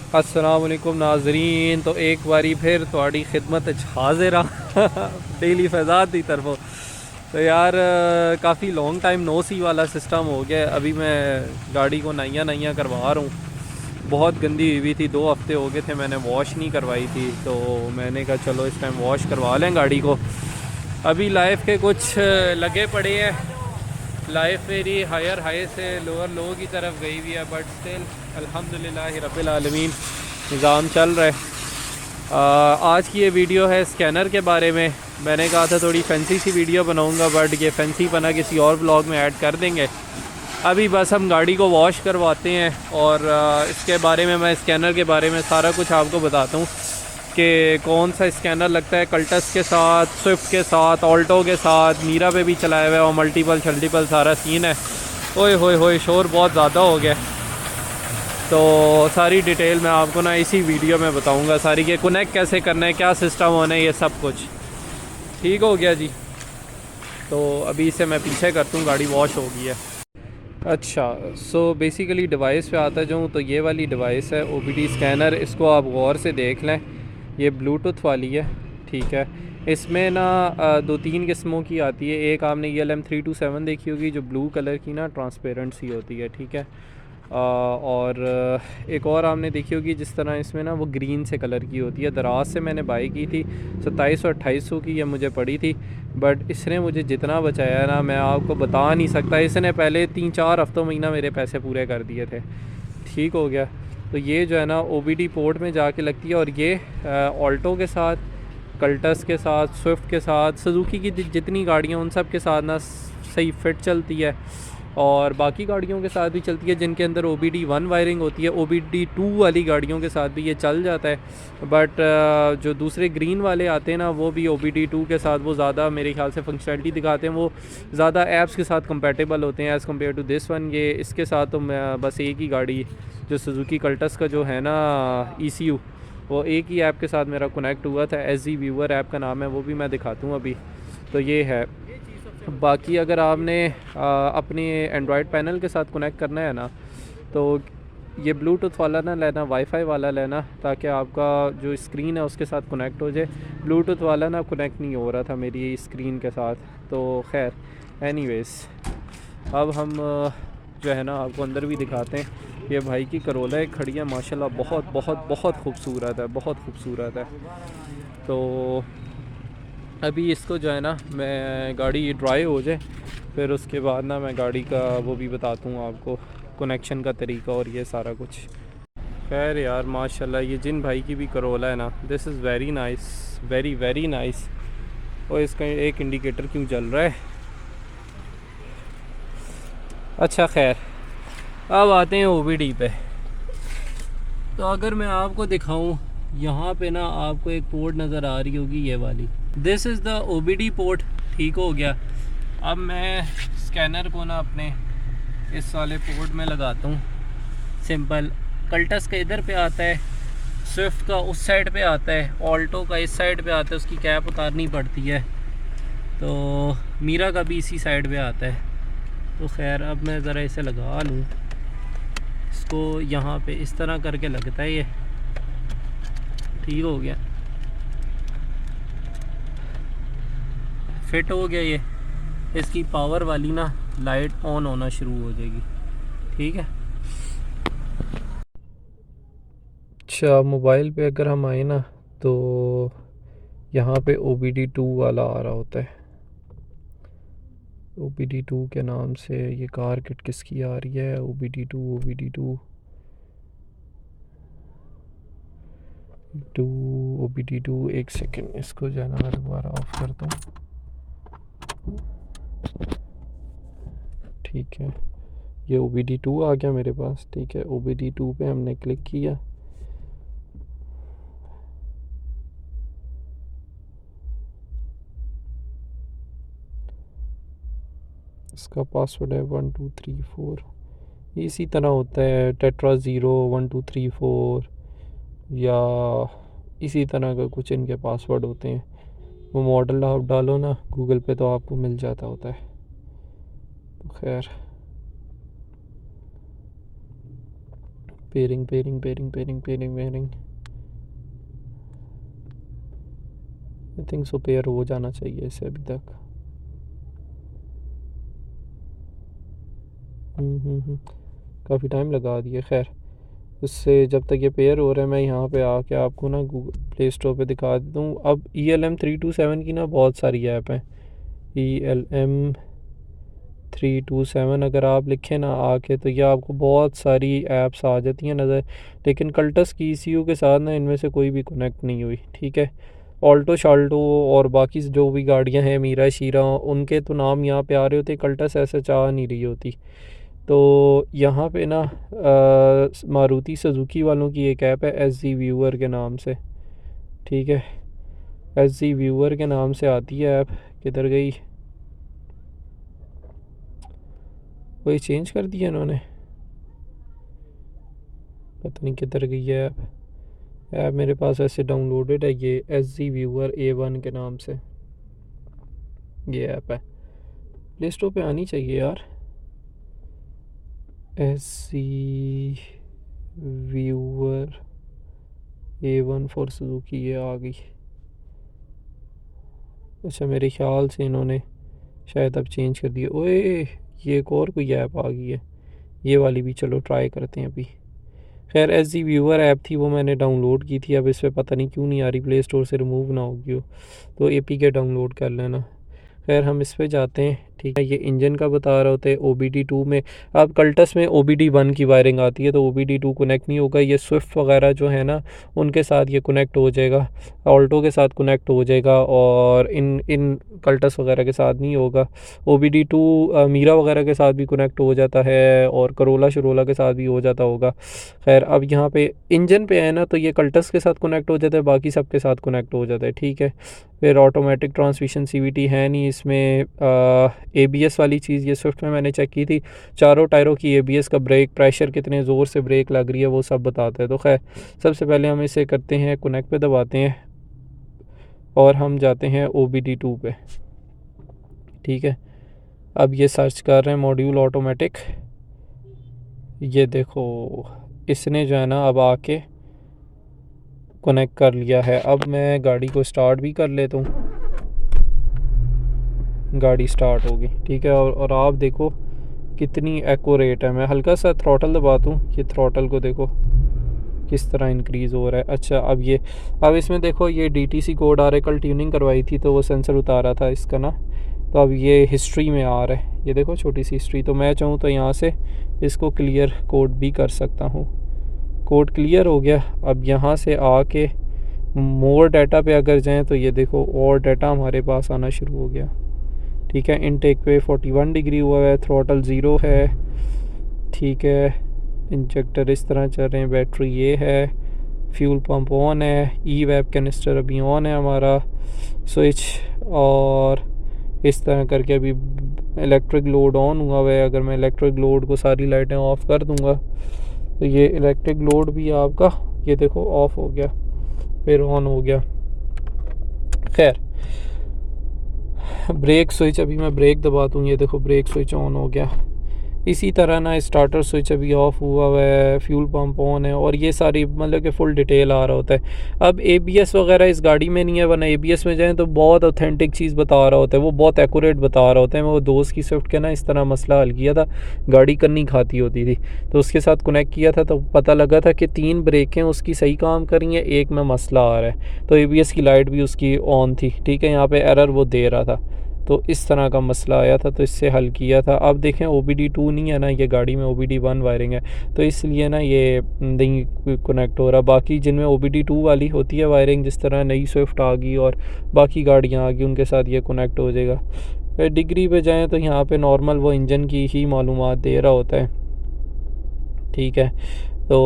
अस्सलाम वालेकुम नाजरीन। तो एक बारी फिर थोड़ी खिदमत हाजिर डेली फैज़ाद की तरफों। तो यार काफ़ी लॉन्ग टाइम नो सी वाला सिस्टम हो गया। अभी मैं गाड़ी को नैया करवा रहा हूँ। बहुत गंदी हुई थी, 2 हफ्ते हो गए थे मैंने वॉश नहीं करवाई थी। तो मैंने कहा चलो इस टाइम वॉश करवा लें गाड़ी को। अभी लाइफ के कुछ लगे पड़े हैं। लाइफ मेरी हायर हाई से लोअर लो की तरफ गई हुई है, बट स्टिल अल्हम्दुलिल्लाह रब्बिल आलमीन निज़ाम चल रहा है। आज की ये वीडियो है स्कैनर के बारे में। मैंने कहा था थोड़ी फैंसी सी वीडियो बनाऊंगा, बट ये फैंसी पना किसी और ब्लॉग में ऐड कर देंगे। अभी बस हम गाड़ी को वॉश करवाते हैं और इसके बारे में मैं स्कैनर के बारे में सारा कुछ आपको बताता हूँ कि कौन सा स्कैनर लगता है कल्टस के साथ, स्विफ्ट के साथ, ऑल्टो के साथ, मीरा पे भी चलाया हुआ है और मल्टीपल सारा सीन है। ओए होए होए शोर बहुत ज़्यादा हो गया। तो सारी डिटेल मैं आपको ना इसी वीडियो में बताऊंगा सारी, के कनेक्ट कैसे करना है, क्या सिस्टम होना है, ये सब कुछ ठीक हो गया जी। तो अभी इसे मैं पीछे करता हूँ, गाड़ी वॉश हो गई है। अच्छा, सो बेसिकली डिवाइस पे आता जाऊँ तो ये वाली डिवाइस है OBD स्कैनर। इसको आप गौर से देख लें, ये ब्लूटूथ वाली है, ठीक है। इसमें ना 2-3 किस्मों की आती है। एक आपने ELM327 देखी होगी, जो ब्लू कलर की ना ट्रांसपेरेंट सी होती है, ठीक है। और एक और आपने देखी होगी जिस तरह इसमें ना वो ग्रीन से कलर की होती है। दराज से मैंने बाई की थी, 2700-2800 की ये मुझे पड़ी थी। बट इसने मुझे जितना बचाया ना मैं आपको बता नहीं सकता। इसने पहले 3-4 हफ्तों महीना मेरे पैसे पूरे कर दिए थे, ठीक हो गया। तो ये जो है ना OBD पोर्ट में जाके लगती है, और ये ऑल्टो के साथ, कल्टस के साथ, स्विफ्ट के साथ, सुजुकी की जितनी गाड़ियाँ उन सब के साथ ना सही फिट चलती है। और बाकी गाड़ियों के साथ भी चलती है जिनके अंदर OBD1 वायरिंग होती है। OBD2 वाली गाड़ियों के साथ भी ये चल जाता है। बट जो दूसरे ग्रीन वाले आते हैं ना, वो भी OBD2 के साथ वो ज़्यादा मेरे ख्याल से फंक्शनलिटी दिखाते हैं। वो ज़्यादा ऐप्स के साथ कंपेटेबल होते हैं as compare to this one. ये इसके साथ तो मैं बस एक ही गाड़ी, जो सुजुकी कल्टस का जो है ना ECU, वो एक ही ऐप के साथ मेरा कनेक्ट हुआ था। SZ व्यूवर ऐप का नाम है, वो भी मैं दिखाता हूँ अभी। तो ये है। बाकी अगर आपने अपने एंड्रॉयड पैनल के साथ कनेक्ट करना है ना, तो ये ब्लूटूथ वाला ना लेना, वाईफाई वाला लेना, ताकि आपका जो स्क्रीन है उसके साथ कनेक्ट हो जाए। ब्लूटूथ वाला ना कनेक्ट नहीं हो रहा था मेरी स्क्रीन के साथ। तो खैर एनीवेज़, अब हम जो है ना आपको अंदर भी दिखाते हैं। ये भाई की करोला एक खड़ी है, माशाल्लाह बहुत बहुत बहुत खूबसूरत है, बहुत खूबसूरत है। तो अभी इसको जो है ना मैं गाड़ी ड्राई हो जाए, फिर उसके बाद ना मैं गाड़ी का वो भी बताता हूँ आपको, कनेक्शन का तरीका और ये सारा कुछ। खैर यार माशाल्लाह, ये जिन भाई की भी करोला है ना, this is very nice, very very nice. और इसका एक इंडिकेटर क्यों जल रहा है? अच्छा खैर, अब आते हैं OBD पे। तो अगर मैं आपको दिखाऊं, यहाँ पे ना आपको एक पोर्ट नज़र आ रही होगी, ये वाली, this is the OBD port, ठीक हो गया। अब मैं स्कैनर को ना अपने इस वाले पोर्ट में लगाता हूँ। सिंपल, कल्टस का इधर पे आता है, स्विफ्ट का उस साइड पे आता है, ऑल्टो का इस साइड पे आता है, उसकी कैप उतारनी पड़ती है। तो मीरा का भी इसी साइड पे आता है। तो खैर अब मैं ज़रा इसे लगा लूँ, इसको यहाँ पे इस तरह करके लगता है, ये ठीक हो गया, फिट हो गया। ये इसकी पावर वाली ना लाइट ऑन होना शुरू हो जाएगी, ठीक है। अच्छा, मोबाइल पे अगर हम आए ना, तो यहाँ पे OBD2 वाला आ रहा होता है। OBD2 के नाम से ये कार किट किसकी आ रही है? OBD2 OBD2 OBD2। एक सेकेंड, इसको जो है ना मैं दोबारा ऑफ करता हूँ, ठीक है। ये OBD2 आ गया मेरे पास, ठीक है। OBD2 पे हमने क्लिक किया, इसका पासवर्ड है 1234। इसी तरह होता है, टेट्रा 0 1234 या इसी तरह का कुछ इनके पासवर्ड होते हैं। वो मॉडल आप डालो ना गूगल पे तो आपको मिल जाता होता है। तो खैर pairing pairing pairing pairing pairing pairing, I think so pair हो जाना चाहिए इसे अभी तक। काफ़ी टाइम लगा दिया। खैर उससे जब तक ये पेयर हो रहा है मैं यहाँ पे आके आपको ना गूगल प्ले स्टोर पे दिखा देता हूँ। अब ELM327 की ना बहुत सारी ऐप हैं। ELM327 अगर आप लिखें ना आके तो ये आपको बहुत सारी ऐप्स आ जाती हैं नज़र, लेकिन कल्टस की ECU के साथ ना इनमें से कोई भी कनेक्ट नहीं हुई। ठीक है, ऑल्टो शाल्टो और बाकी जो भी गाड़ियाँ हैं मीरा शीरा उनके तो नाम यहाँ पे आ रहे होते, कल्टस ऐसा चाह नहीं रही होती। तो यहाँ पे ना मारुति सुजुकी वालों की एक ऐप है SG व्यूअर के नाम से। ठीक है, SG व्यूअर के नाम से आती है ऐप। किधर गई? कोई चेंज कर दिया इन्होंने, पता नहीं किधर गई है ऐप मेरे पास ऐसे डाउनलोडेड है ये SG व्यूअर A1 के नाम से ये ऐप है। प्ले स्टोर पे आनी चाहिए यार। SG viewer A1 for Suzuki, ये आ गई। अच्छा मेरे ख्याल से इन्होंने शायद अब चेंज कर दिया। ओए ये एक और कोई ऐप आ गई है, ये वाली भी चलो ट्राई करते हैं अभी। खैर SG व्यूअर ऐप थी वो मैंने डाउनलोड की थी, अब इस पर पता नहीं क्यों नहीं आ रही, प्ले स्टोर से रिमूव ना होगी हो तो APK डाउनलोड कर लेना। खैर हम इस पे जाते हैं। ठीक है, ये इंजन का बता रहे होते हैं OBD2 में। अब कल्टस में OBD1 की वायरिंग आती है तो OBD2 कनेक्ट नहीं होगा। ये स्विफ्ट वगैरह जो है ना उनके साथ ये कनेक्ट हो जाएगा, ऑल्टो के साथ कनेक्ट हो जाएगा, और इन कल्टस वगैरह के साथ नहीं होगा। OBD2 मीरा वगैरह के साथ भी कनेक्ट हो जाता है और करोला शरोला के साथ भी हो जाता होगा। खैर अब यहाँ पे इंजन पे है ना तो ये कल्टस के साथ कनेक्ट हो जाता है, बाकी सब के साथ कनेक्ट हो जाता है। ठीक है, फिर ऑटोमेटिक ट्रांसमिशन CVT है नहीं इसमें। ABS वाली चीज़ ये स्विफ्ट में मैंने चेक की थी, चारों टायरों की ABS का ब्रेक प्रेशर, कितने ज़ोर से ब्रेक लग रही है वो सब बताता है। तो खैर सबसे पहले हम इसे करते हैं कनेक्ट पे दबाते हैं और हम जाते हैं OBD2 पे। ठीक है, अब ये सर्च कर रहे हैं मॉड्यूल ऑटोमेटिक। ये देखो इसने जो है ना अब आके कनेक्ट कर लिया है। अब मैं गाड़ी को स्टार्ट भी कर लेता हूँ, गाड़ी स्टार्ट होगी। ठीक है, और आप देखो कितनी एक्यूरेट है। मैं हल्का सा थ्रॉटल दबाता हूँ, ये थ्रॉटल को देखो किस तरह इंक्रीज़ हो रहा है। अच्छा अब इसमें देखो ये DTC कोड आ रहा है, कल ट्यूनिंग करवाई थी तो वो सेंसर उतारा था इसका ना, तो अब ये हिस्ट्री में आ रहा है। ये देखो छोटी सी हिस्ट्री, तो मैं चाहूँ तो यहाँ से इसको क्लियर कोड भी कर सकता हूँ। कोड क्लियर हो गया। अब यहाँ से आके मोर डाटा पे अगर जाएं तो ये देखो और डाटा हमारे पास आना शुरू हो गया। ठीक है, इनटेक पे 41 डिग्री हुआ है, थ्रॉटल 0 है। ठीक है, इंजेक्टर इस तरह चल रहे हैं, बैटरी ये है, फ्यूल पंप ऑन है, E-वैप कैनिस्टर अभी ऑन है हमारा स्विच, और इस तरह करके अभी इलेक्ट्रिक लोड ऑन हुआ है। अगर मैं इलेक्ट्रिक लोड को सारी लाइटें ऑफ़ कर दूंगा तो ये इलेक्ट्रिक लोड भी आपका ये देखो ऑफ़ हो गया फिर ऑन हो गया। खैर ब्रेक स्विच, अभी मैं ब्रेक दबाता हूँ, ये देखो ब्रेक स्विच ऑन हो गया। इसी तरह ना स्टार्टर स्विच अभी ऑफ हुआ है, फ्यूल पंप ऑन है, और ये सारी मतलब कि फुल डिटेल आ रहा होता है। अब ABS वगैरह इस गाड़ी में नहीं है, वरना ABS में जाएँ तो बहुत ऑथेंटिक चीज़ बता रहा होता है, वो बहुत एक्यूरेट बता रहा होता है। मैं वो दोस्त की स्विफ्ट के ना इस तरह मसला हल किया था, गाड़ी करनी खाती होती थी तो उसके साथ कनेक्ट किया था तो पता लगा था कि 3 ब्रेकें उसकी सही काम कर रही हैं, एक में मसला आ रहा है। तो ABS की लाइट भी उसकी ऑन थी। ठीक है, यहाँ पर एरर वो दे रहा था, तो इस तरह का मसला आया था तो इससे हल किया था। अब देखें OBD2 नहीं है ना, ये गाड़ी में OBD1 वायरिंग है तो इसलिए ना ये नहीं कनेक्ट हो रहा। बाकी जिनमें OBD2 वाली होती है वायरिंग, जिस तरह नई स्विफ्ट आ गई और बाकी गाड़ियाँ आ गई, उनके साथ ये कनेक्ट हो जाएगा। फिर डिग्री पे जाएँ तो यहाँ पे नॉर्मल वो इंजन की ही मालूमात दे रहा होता है। ठीक है, तो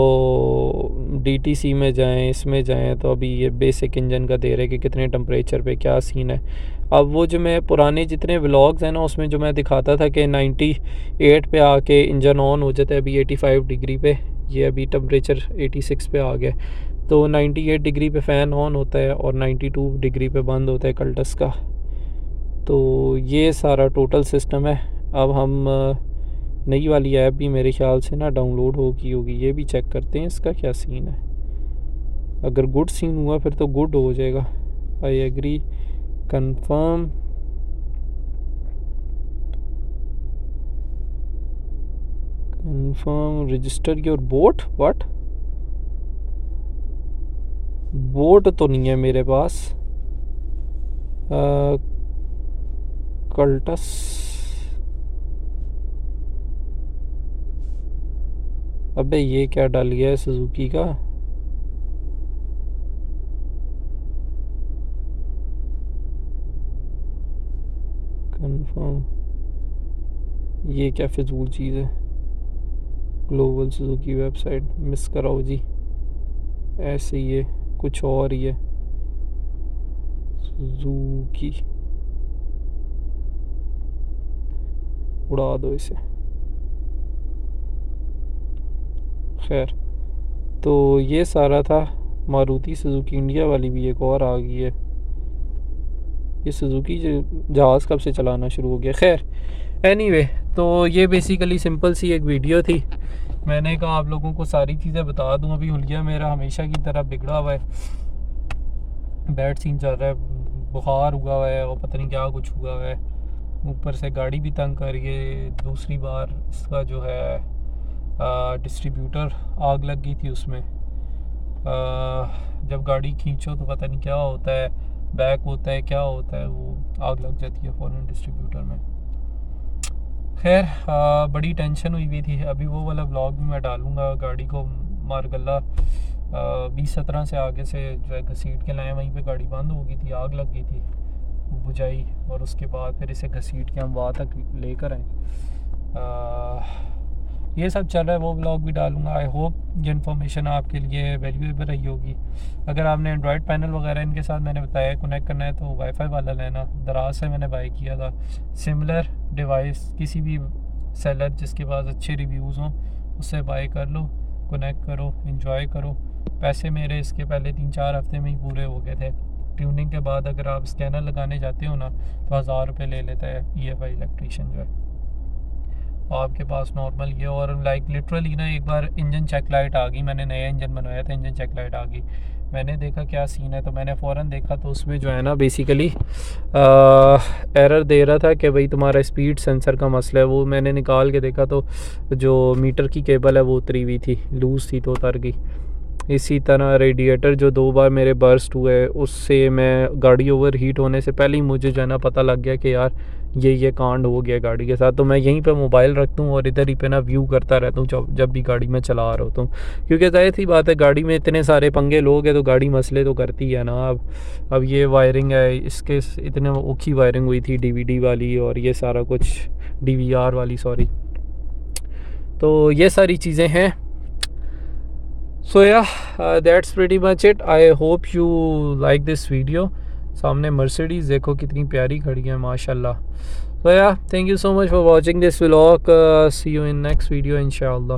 DTC में जाएं, इसमें जाएं तो अभी ये बेसिक इंजन का दे रहे कि कितने टेम्परेचर पे क्या सीन है। अब वो जो मैं पुराने जितने व्लॉग्स हैं ना उसमें जो मैं दिखाता था कि 98 पे आके इंजन ऑन हो जाता है, अभी 85 डिग्री पे, ये अभी टेम्परेचर 86 पे आ गया। तो 98 डिग्री पे फ़ैन ऑन होता है और 92 डिग्री पे बंद होता है कल्टस का। तो ये सारा टोटल सिस्टम है। अब हम नई वाली ऐप भी मेरे ख्याल से ना डाउनलोड होगी, ये भी चेक करते हैं इसका क्या सीन है। अगर गुड सीन हुआ फिर तो गुड हो जाएगा। I agree, confirm, confirm, register your boat. What? Boat तो नहीं है मेरे पास। कल्टस, अबे ये क्या डाल गया है सुजुकी का। कंफर्म, ये क्या फिजूल चीज़ है। ग्लोबल सुजुकी वेबसाइट मिस कराओ जी, ऐसे ही है, कुछ और ही है। सुजुकी, उड़ा दो इसे। खैर, तो ये सारा था। मारुति सुजुकी इंडिया वाली भी एक और आ गई है। ये सुजुकी जहाज़ कब से चलाना शुरू हो गया। खैर एनीवे, तो ये बेसिकली सिंपल सी एक वीडियो थी। मैंने कहा आप लोगों को सारी चीज़ें बता दूं। अभी हुलिया मेरा हमेशा की तरह बिगड़ा हुआ है, बैड सीन चल रहा है, बुखार हुआ है और पता नहीं क्या कुछ हुआ है। ऊपर से गाड़ी भी तंग कर रही है। दूसरी बार इसका जो है डिस्ट्रीब्यूटर आग लग गई थी उसमें। जब गाड़ी खींचो तो पता नहीं क्या होता है, बैक होता है, क्या होता है, वो आग लग जाती है फ़ौरन डिस्ट्रीब्यूटर में। खैर बड़ी टेंशन हुई थी। अभी वो वाला ब्लॉग भी मैं डालूँगा। गाड़ी को मार गला 20-17 से आगे से जो है घसीट के लाए, वहीं पे गाड़ी बंद हो गई थी, आग लग गई थी, बुझाई और उसके बाद फिर इसे घसीट के हम वहाँ तक लेकर आए। ये सब चल रहा है, वो ब्लॉग भी डालूँगा। आई होप ये इन्फॉर्मेशन आपके लिए वैल्यूएबल रही होगी। अगर आपने एंड्रॉयड पैनल वगैरह इनके साथ मैंने बताया कनेक्ट करना है तो वाईफाई वाला लेना। दराज से मैंने बाय किया था। सिमिलर डिवाइस किसी भी सेलर जिसके पास अच्छे रिव्यूज़ हों उससे बाय कर लो, कनेक्ट करो, एंजॉय करो। पैसे मेरे इसके पहले 3-4 हफ्ते में ही पूरे हो गए थे। ट्यूनिंग के बाद अगर आप स्कैनर लगाने जाते हो ना तो 1000 रुपये ले लेता है EFI इलेक्ट्रीशियन जो है। आपके पास नॉर्मल ये और लाइक लिटरली ना एक बार इंजन चेक लाइट आ गई। मैंने नया इंजन बनवाया था, इंजन चेक लाइट आ गई। मैंने देखा क्या सीन है तो मैंने फ़ौरन देखा तो उसमें जो है ना बेसिकली एरर दे रहा था कि भाई तुम्हारा स्पीड सेंसर का मसला है। वो मैंने निकाल के देखा तो जो मीटर की केबल है वो उतरी हुई थी, लूज़ थी तो उतर गई। इसी तरह रेडिएटर जो 2 बार मेरे बर्स्ट हुए, उससे मैं गाड़ी ओवर हीट होने से पहले ही मुझे जो है ना पता लग गया कि यार ये कांड हो गया गाड़ी के साथ। तो मैं यहीं पे मोबाइल रखता हूँ और इधर ही पे ना व्यू करता रहता हूँ जब भी गाड़ी में चला रहा होता हूँ, क्योंकि जाहिर सी बात है गाड़ी में इतने सारे पंगे लोग हैं तो गाड़ी मसले तो करती है ना। अब ये वायरिंग है, इसके इतने औखी वायरिंग हुई थी DVD वाली और ये सारा कुछ DVR वाली, सॉरी। तो ये सारी चीज़ें हैं। So yeah that's pretty much it. I hope you like this video. सामने मर्सिडीज़ देखो कितनी प्यारी खड़ी है माशाल्लाह। So yeah thank you so much for watching this vlog. See you in next video इंशाअल्लाह।